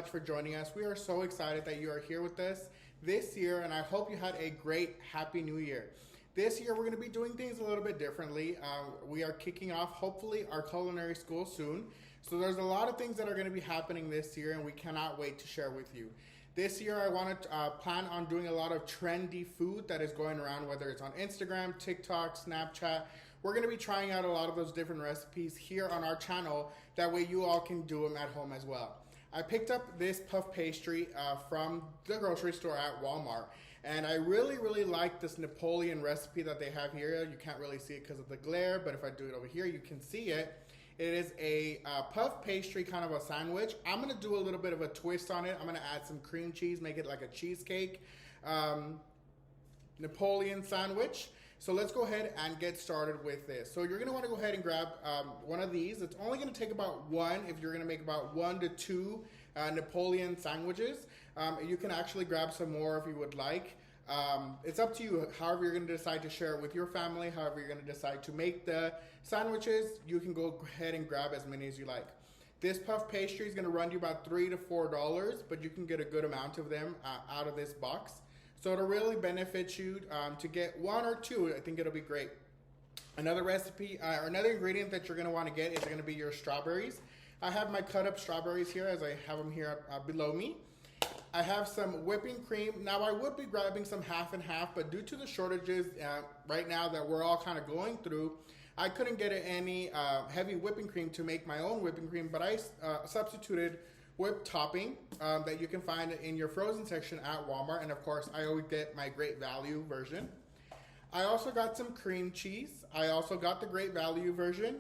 much for joining us. We are so excited that you are here with us this year, and I hope you had a great, happy new year. This year, we're going to be doing things a little bit differently. We are kicking off, hopefully, our culinary school soon. So there's a lot of things that are going to be happening this year, and we cannot wait to share with you. This year, I want to plan on doing a lot of trendy food that is going around, whether it's on Instagram, TikTok, Snapchat. We're going to be trying out a lot of those different recipes here on our channel. That way you all can do them at home as well. I picked up this puff pastry from the grocery store at Walmart. And I really like this Napoleon recipe that they have here. You can't really see it because of the glare, but if I do it over here, you can see it. It is a puff pastry, kind of a sandwich. I'm gonna do a little bit of a twist on it. I'm gonna add some cream cheese, make it like a cheesecake Napoleon sandwich. So let's go ahead and get started with this. So you're gonna wanna go ahead and grab one of these. It's only gonna take about one if you're gonna make about 1 to 2 Napoleon sandwiches. You can actually grab some more if you would like. It's up to you, however you're going to decide to share it with your family, however you're going to decide to make the sandwiches, you can go ahead and grab as many as you like. This puff pastry is going to run you about $3 to $4, but you can get a good amount of them out of this box. So it'll really benefit you to get 1 or 2. I think it'll be great. Another recipe, or another ingredient that you're going to want to get is going to be your strawberries. I have my cut up strawberries here as I have them here below me. I have some whipping cream. Now I would be grabbing some half and half, but due to the shortages right now that we're all kind of going through, I couldn't get any heavy whipping cream to make my own whipping cream, but I substituted whipped topping that you can find in your frozen section at Walmart. And of course, I always get my Great Value version. I also got some cream cheese. I also got the Great Value version.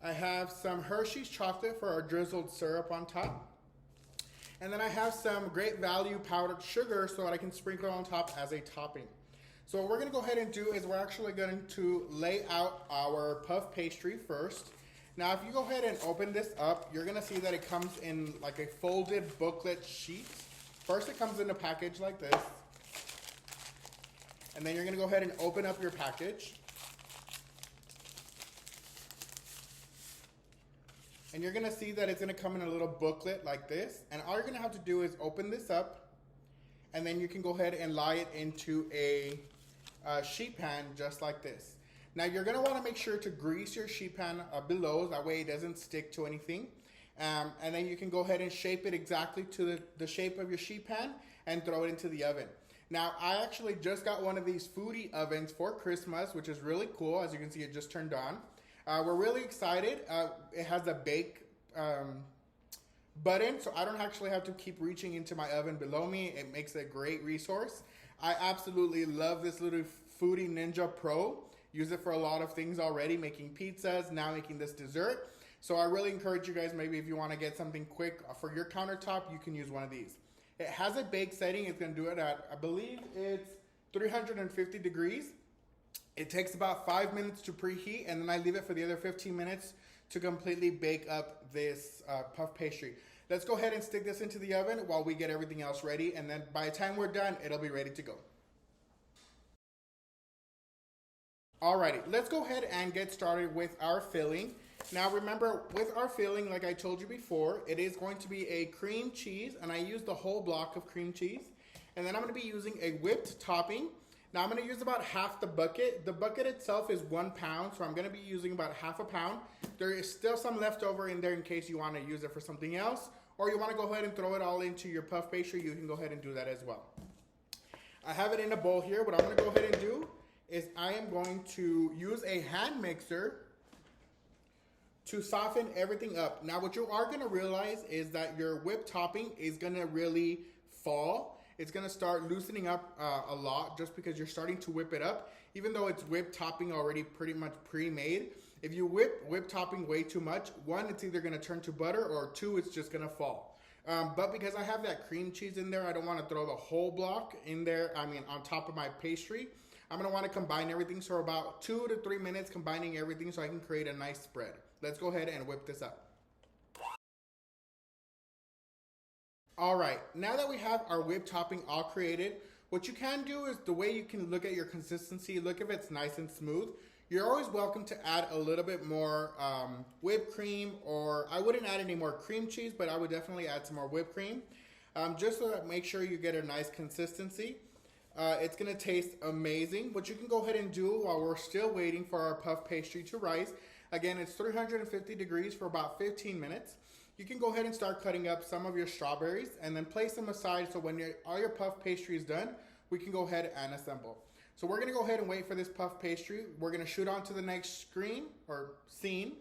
I have some Hershey's chocolate for our drizzled syrup on top. And then I have some Great Value powdered sugar so that I can sprinkle on top as a topping. So what we're gonna go ahead and do is we're actually going to lay out our puff pastry first. Now if you go ahead and open this up, you're gonna see that it comes in like a folded booklet sheet. First it comes in a package like this. And then you're gonna go ahead and open up your package. And you're gonna see that it's gonna come in a little booklet like this. And all you're gonna have to do is open this up, and then you can go ahead and lie it into a sheet pan just like this. Now you're gonna wanna make sure to grease your sheet pan below, that way it doesn't stick to anything. And then you can go ahead and shape it exactly to the shape of your sheet pan and throw it into the oven. Now I actually just got one of these foodie ovens for Christmas, which is really cool. As you can see, it just turned on. We're really excited. It has a bake button, so I don't actually have to keep reaching into my oven below me. It makes a great resource. I absolutely love this little Foodie Ninja Pro. Use it for a lot of things already, making pizzas, now making this dessert. So I really encourage you guys, maybe if you want to get something quick for your countertop, you can use one of these. It has a bake setting. It's going to do it at, I believe it's 350 degrees. It takes about 5 minutes to preheat, and then I leave it for the other 15 minutes to completely bake up this puff pastry. Let's go ahead and stick this into the oven while we get everything else ready, and then by the time we're done, it'll be ready to go. Alrighty, let's go ahead and get started with our filling. Now remember, with our filling, like I told you before, it is going to be a cream cheese, and I use the whole block of cream cheese. And then I'm going to be using a whipped topping. Now I'm going to use about half the bucket. The bucket itself is 1 pound, so I'm going to be using about half a pound. There is still some left over in there in case you want to use it for something else, or you want to go ahead and throw it all into your puff pastry. You can go ahead and do that as well. I have it in a bowl here. What I'm going to go ahead and do is I am going to use a hand mixer to soften everything up. Now what you are going to realize is that your whipped topping is going to really fall. It's gonna start loosening up a lot just because you're starting to whip it up. Even though it's whipped topping already pretty much pre-made, if you whip topping way too much, 1, it's either gonna turn to butter, or 2, it's just gonna fall. But because I have that cream cheese in there, I don't wanna throw the whole block in there, on top of my pastry. I'm gonna wanna combine everything, so about 2 to 3 minutes combining everything so I can create a nice spread. Let's go ahead and whip this up. All right, now that we have our whipped topping all created, what you can do is the way you can look at your consistency, look if it's nice and smooth. You're always welcome to add a little bit more whipped cream, or I wouldn't add any more cream cheese, but I would definitely add some more whipped cream, just so that make sure you get a nice consistency. It's gonna taste amazing. What you can go ahead and do while we're still waiting for our puff pastry to rise, again, it's 350 degrees for about 15 minutes. You can go ahead and start cutting up some of your strawberries and then place them aside, so when all your puff pastry is done, we can go ahead and assemble. So we're gonna go ahead and wait for this puff pastry. We're gonna shoot on to the next screen or scene,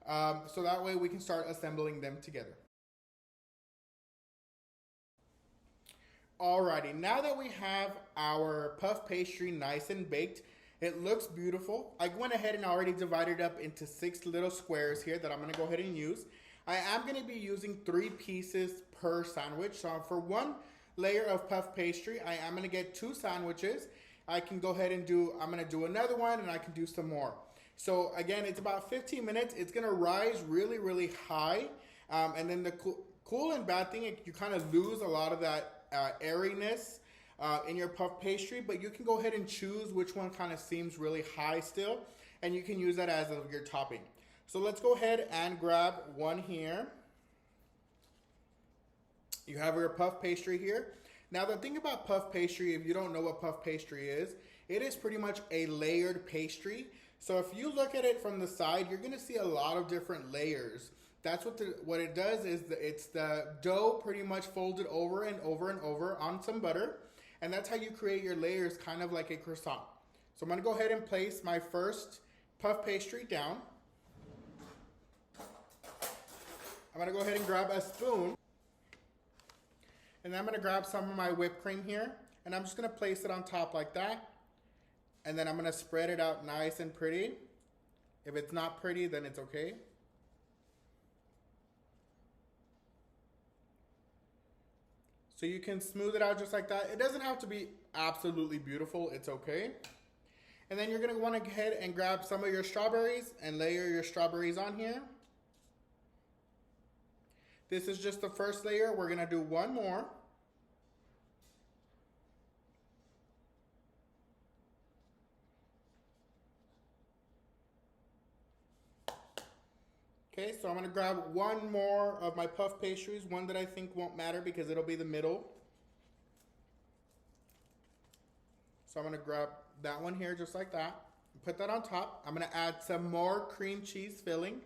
so that way we can start assembling them together. Alrighty, now that we have our puff pastry nice and baked, it looks beautiful. I went ahead and already divided it up into 6 little squares here that I'm gonna go ahead and use. I am gonna be using 3 pieces per sandwich. So for 1 layer of puff pastry, I am gonna get 2 sandwiches. I can go ahead and I'm gonna do another one, and I can do some more. So again, it's about 15 minutes. It's gonna rise really, really high. And then the cool and bad thing, you kind of lose a lot of that airiness in your puff pastry, but you can go ahead and choose which one kind of seems really high still, and you can use that as your topping. So let's go ahead and grab one here. You have your puff pastry here. Now the thing about puff pastry, if you don't know what puff pastry is, it is pretty much a layered pastry. So if you look at it from the side, you're gonna see a lot of different layers. That's what it does is it's the dough pretty much folded over and over and over on some butter. And that's how you create your layers, kind of like a croissant. So I'm gonna go ahead and place my first puff pastry down. I'm gonna go ahead and grab a spoon. And then I'm gonna grab some of my whipped cream here, and I'm just gonna place it on top like that. And then I'm gonna spread it out nice and pretty. If it's not pretty, then it's okay. So you can smooth it out just like that. It doesn't have to be absolutely beautiful, it's okay. And then you're gonna wanna go ahead and grab some of your strawberries and layer your strawberries on here. This is just the first layer. We're gonna do one more. Okay, so I'm gonna grab one more of my puff pastries, one that I think won't matter because it'll be the middle. So I'm gonna grab that one here just like that. Put that on top. I'm gonna add some more cream cheese filling,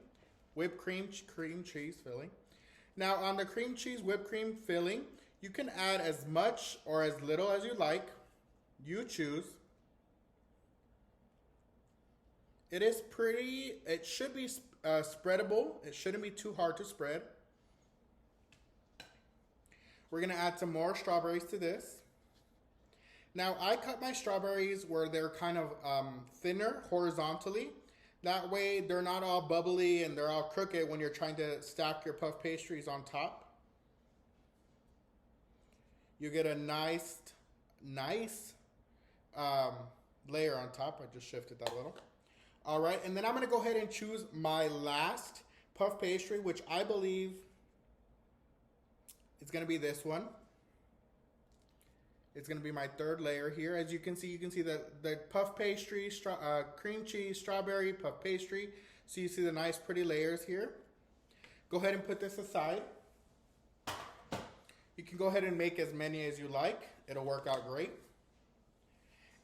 whipped cream cheese filling. Now on the cream cheese whipped cream filling, you can add as much or as little as you like. You choose. It is pretty, it should be spreadable. It shouldn't be too hard to spread. We're gonna add some more strawberries to this. Now I cut my strawberries where they're kind of thinner horizontally. That way they're not all bubbly and they're all crooked when you're trying to stack your puff pastries on top. You get a nice layer on top. I just shifted that a little. All right, and then I'm gonna go ahead and choose my last puff pastry, which I believe is gonna be this one. It's gonna be my 3rd layer here. As you can see the puff pastry, cream cheese, strawberry, puff pastry. So you see the nice pretty layers here. Go ahead and put this aside. You can go ahead and make as many as you like. It'll work out great.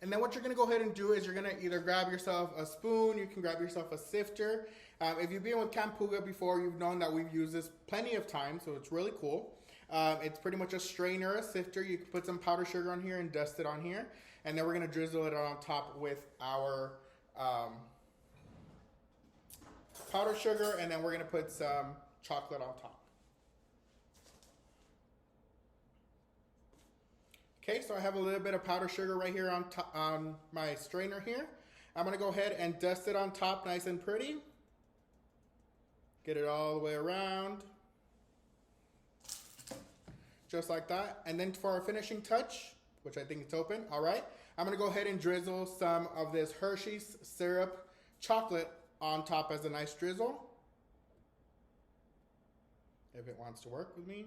And then what you're gonna go ahead and do is you're gonna either grab yourself a spoon, you can grab yourself a sifter. If you've been with Campuga before, you've known that we've used this plenty of times, so it's really cool. It's pretty much a strainer, a sifter. You can put some powdered sugar on here and dust it on here. And then we're gonna drizzle it on top with our powdered sugar, and then we're gonna put some chocolate on top. Okay, so I have a little bit of powdered sugar right here on my strainer here. I'm gonna go ahead and dust it on top nice and pretty. Get it all the way around. Just like that. And then for our finishing touch, which I think it's open, all right, I'm gonna go ahead and drizzle some of this Hershey's syrup chocolate on top as a nice drizzle. If it wants to work with me.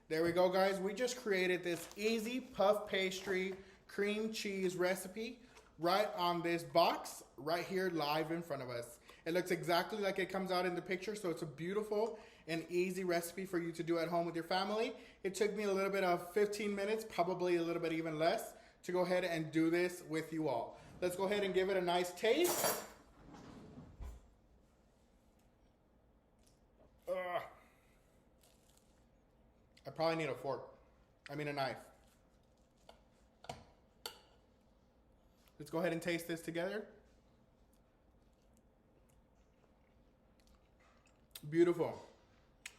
There we go, guys. We just created this easy puff pastry cream cheese recipe right on this box right here live in front of us. It looks exactly like it comes out in the picture, so it's a beautiful and easy recipe for you to do at home with your family. It took me a little bit of 15 minutes, probably a little bit even less, to go ahead and do this with you all. Let's go ahead and give it a nice taste. I probably need a fork. I mean a knife. Let's go ahead and taste this together. Beautiful.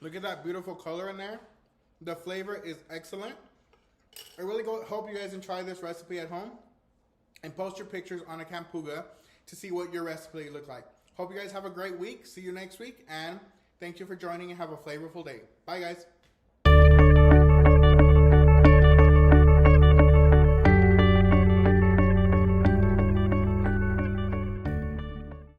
Look at that beautiful color in there. The flavor is excellent. I really hope you guys can try this recipe at home and post your pictures on a Campuga to see what your recipe look like. Hope you guys have a great week. See you next week, and thank you for joining and have a flavorful day. Bye, guys.